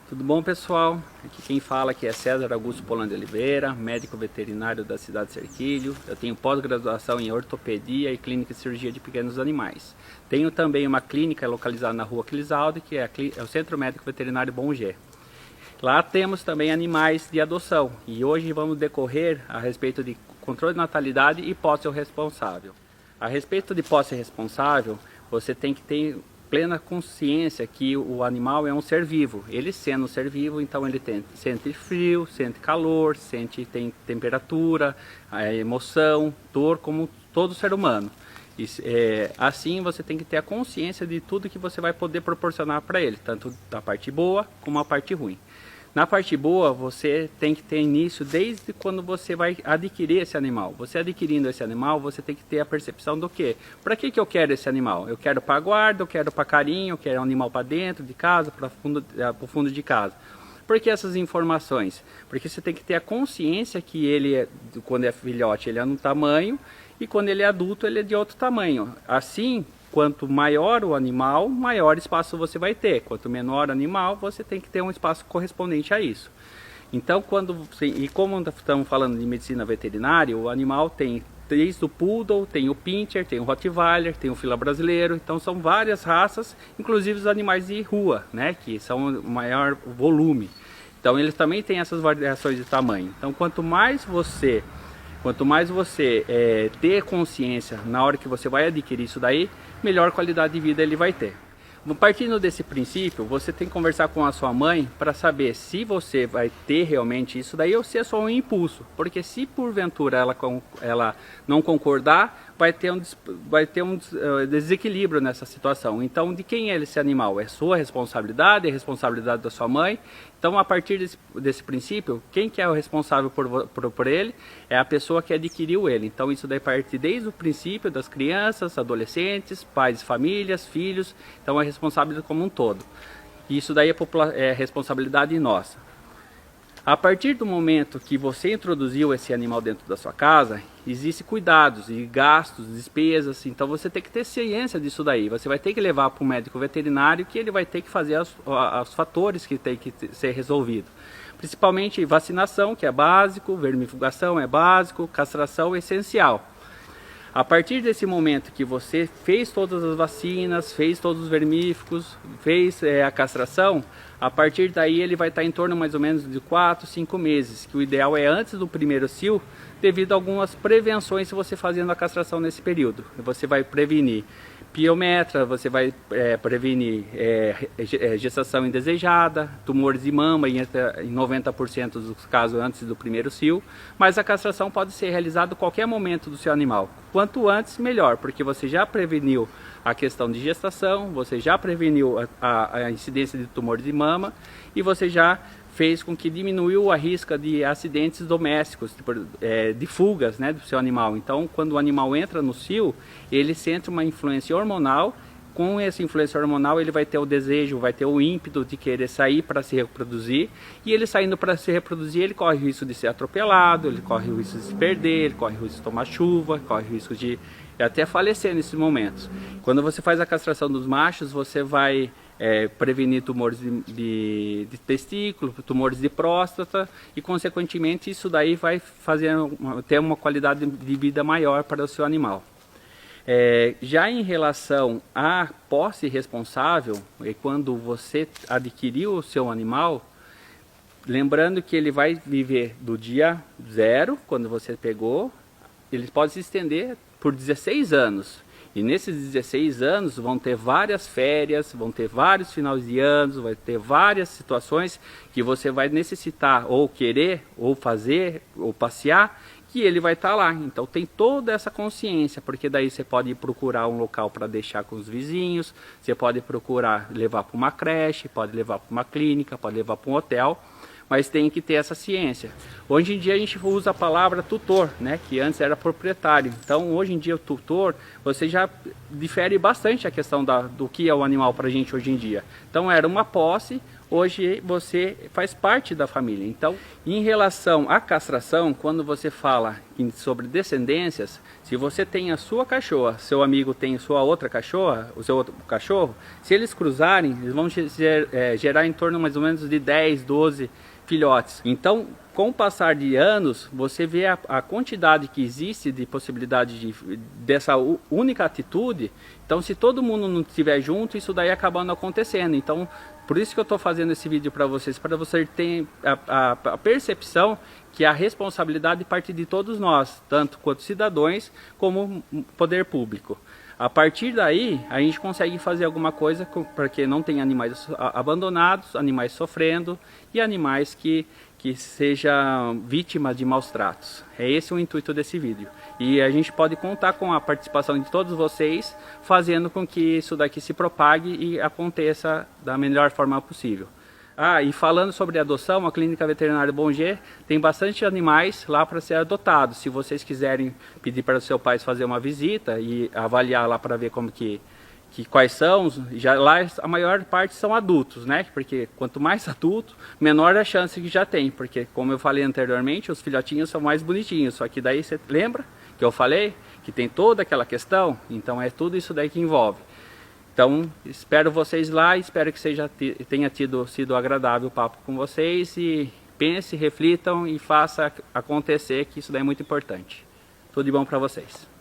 Tudo bom, pessoal? Aqui quem fala aqui é César Augusto Polano de Oliveira, médico veterinário da cidade de Serquilho. Eu tenho pós-graduação em ortopedia e clínica de cirurgia de pequenos animais. Tenho também uma clínica localizada na rua Clisaldo, que é o Centro Médico Veterinário Bom G. Lá temos também animais de adoção e hoje vamos decorrer a respeito de controle de natalidade e posse responsável. A respeito de posse responsável, você tem que ter plena consciência que o animal é um ser vivo. Ele sendo um ser vivo, então ele sente frio, sente calor, tem temperatura, a emoção, dor, como todo ser humano. Assim você tem que ter a consciência de tudo que você vai poder proporcionar para ele, tanto da parte boa como a parte ruim. Na parte boa, você tem que ter início desde quando você vai adquirir esse animal. Você adquirindo esse animal, você tem que ter a percepção do quê? Para que eu quero esse animal? Eu quero para guarda, eu quero para carinho, eu quero um animal para dentro de casa, para o fundo de casa. Por que essas informações? Porque você tem que ter a consciência que ele, quando é filhote, ele é um tamanho e quando ele é adulto, ele é de outro tamanho. Assim, quanto maior o animal, maior espaço você vai ter. Quanto menor o animal, você tem que ter um espaço correspondente a isso. Então, como estamos falando de medicina veterinária, o animal tem desde o Poodle, tem o Pinscher, tem o Rottweiler, tem o Fila Brasileiro. Então, são várias raças, inclusive os animais de rua, né, que são o maior volume. Então, eles também têm essas variações de tamanho. Então, quanto mais você ter consciência na hora que você vai adquirir isso daí, melhor qualidade de vida ele vai ter. Partindo desse princípio, você tem que conversar com a sua mãe para saber se você vai ter realmente isso daí ou se é só um impulso. Porque se porventura ela não concordar, vai ter um desequilíbrio nessa situação. Então, de quem é esse animal? É sua responsabilidade, é responsabilidade da sua mãe. Então, a partir desse princípio, quem que é o responsável por ele? É a pessoa que adquiriu ele. Então, isso daí parte desde o princípio das crianças, adolescentes, pais, famílias, filhos. Então, é responsabilidade como um todo. E isso daí é responsabilidade nossa. A partir do momento que você introduziu esse animal dentro da sua casa, existem cuidados e gastos, despesas, então você tem que ter ciência disso daí. Você vai ter que levar para um médico veterinário que ele vai ter que fazer os fatores que tem que ser resolvidos. Principalmente vacinação, que é básico, vermifugação é básico, castração é essencial. A partir desse momento que você fez todas as vacinas, fez todos os vermífugos, fez a castração, a partir daí ele vai estar em torno mais ou menos de 4, 5 meses, que o ideal é antes do primeiro cio, devido a algumas prevenções se você fazendo a castração nesse período. Você vai prevenir piometra, você vai prevenir gestação indesejada, tumores de mama em 90% dos casos antes do primeiro cio, mas a castração pode ser realizada a qualquer momento do seu animal. Quanto antes, melhor, porque você já preveniu a questão de gestação, você já preveniu a incidência de tumor de mama e você já fez com que diminuiu a risca de acidentes domésticos, de fugas, né, do seu animal. Então, quando o animal entra no cio, ele sente uma influência hormonal. Com essa influência hormonal, ele vai ter o desejo, vai ter o ímpeto de querer sair para se reproduzir. E ele saindo para se reproduzir, ele corre o risco de ser atropelado, ele corre o risco de se perder, ele corre o risco de tomar chuva, corre o risco de até falecer nesses momentos. Quando você faz a castração dos machos, você vai prevenir tumores de testículo, tumores de próstata e, consequentemente, isso daí vai ter uma qualidade de vida maior para o seu animal. Já em relação à posse responsável, quando você adquiriu o seu animal, lembrando que ele vai viver do dia 0, quando você pegou, ele pode se estender por 16 anos. E nesses 16 anos vão ter várias férias, vão ter vários finais de anos, vai ter várias situações que você vai necessitar ou querer, ou fazer, ou passear, que ele vai estar lá. Então tem toda essa consciência, porque daí você pode procurar um local para deixar com os vizinhos, você pode procurar levar para uma creche, pode levar para uma clínica, pode levar para um hotel, mas tem que ter essa ciência. Hoje em dia a gente usa a palavra tutor, né, que antes era proprietário. Então hoje em dia o tutor, você já difere bastante a questão do que é o animal para a gente hoje em dia. Então era uma posse, hoje você faz parte da família. Então, em relação à castração, quando você fala sobre descendências, se você tem a sua cachorra, seu amigo tem sua outra cachorra, o seu outro cachorro, se eles cruzarem, eles vão gerar em torno mais ou menos de 10, 12 filhotes. Então, com o passar de anos, você vê a quantidade que existe de possibilidade dessa única atitude. Então, se todo mundo não estiver junto, isso daí acaba não acontecendo. Então, por isso que eu estou fazendo esse vídeo para vocês ter a percepção que a responsabilidade parte de todos nós, tanto quanto cidadãos, como poder público. A partir daí, a gente consegue fazer alguma coisa para que não tenha animais abandonados, animais sofrendo e animais que sejam vítimas de maus tratos. É esse o intuito desse vídeo. E a gente pode contar com a participação de todos vocês, fazendo com que isso daqui se propague e aconteça da melhor forma possível. E falando sobre adoção, a Clínica Veterinária Bom G tem bastante animais lá para ser adotados. Se vocês quiserem pedir para os seus pais fazer uma visita e avaliar lá para ver como quais são, lá a maior parte são adultos, né? Porque quanto mais adulto, menor a chance que já tem. Porque, como eu falei anteriormente, os filhotinhos são mais bonitinhos. Só que daí você lembra que eu falei que tem toda aquela questão? Então é tudo isso daí que envolve. Então, espero vocês lá, espero que tenha sido agradável o papo com vocês e pense, reflitam e faça acontecer, que isso daí é muito importante. Tudo de bom para vocês.